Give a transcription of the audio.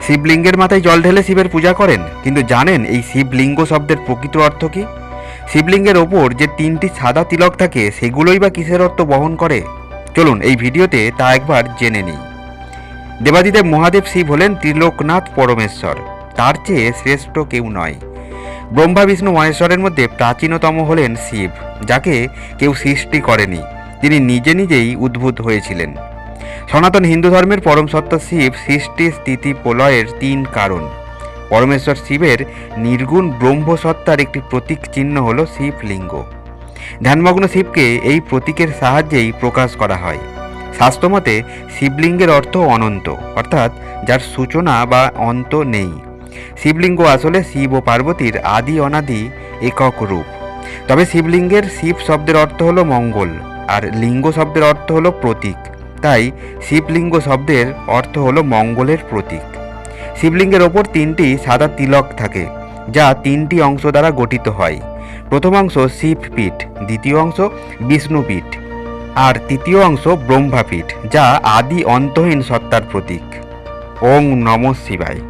শিবলিঙ্গের মাথায় জল ঢেলে শিবের পূজা করেন, কিন্তু জানেন এই শিবলিঙ্গ শব্দের প্রকৃত অর্থ কি? শিবলিঙ্গের ওপর যে 3টি সাদা তিলক থাকে সেগুলোই বা কিসের অর্থ বহন করে? চলুন এই ভিডিওতে তা একবার জেনে নিই। দেবাদিদেব মহাদেব শিব হলেন ত্রিলোকনাথ পরমেশ্বর। তার চেয়ে শ্রেষ্ঠ কেউ নয়। ব্রহ্মা বিষ্ণু মহেশ্বরের মধ্যে প্রাচীনতম হলেন শিব, যাকে কেউ সৃষ্টি করেনি, তিনি নিজে নিজেই উদ্ভূত হয়েছিলেন। সনাতন হিন্দু ধর্মের পরম সত্য শিব সৃষ্টি স্থিতি প্রলয়ের 3 কারণ। পরমেশ্বর শিবের নির্গুণ ব্রহ্মসত্তার একটি প্রতীক চিহ্ন হল শিবলিঙ্গ। ধ্যানমগ্ন শিবকে এই প্রতীকের সাহায্যেই প্রকাশ করা হয়। শাস্ত্রমতে শিবলিঙ্গের অর্থ অনন্ত, অর্থাৎ যার সূচনা বা অন্ত নেই। শিবলিঙ্গ আসলে শিব ও পার্বতীর আদি অনাদি একক রূপ। তবে শিবলিঙ্গের শিব শব্দের অর্থ হলো মঙ্গল, আর লিঙ্গ শব্দের অর্থ হলো প্রতীক। তাই শিবলিঙ্গ শব্দের অর্থ হলো মঙ্গলের প্রতীক। শিবলিঙ্গের ওপর 3টি সাদা তিলক থাকে, যা 3টি অংশ দ্বারা গঠিত হয়। প্রথম অংশ শিবপীঠ, দ্বিতীয় অংশ বিষ্ণুপীঠ, আর তৃতীয় অংশ ব্রহ্মাপীঠ, যা আদি অন্তহীন সত্তার প্রতীক। ওং নমঃ শিবায়।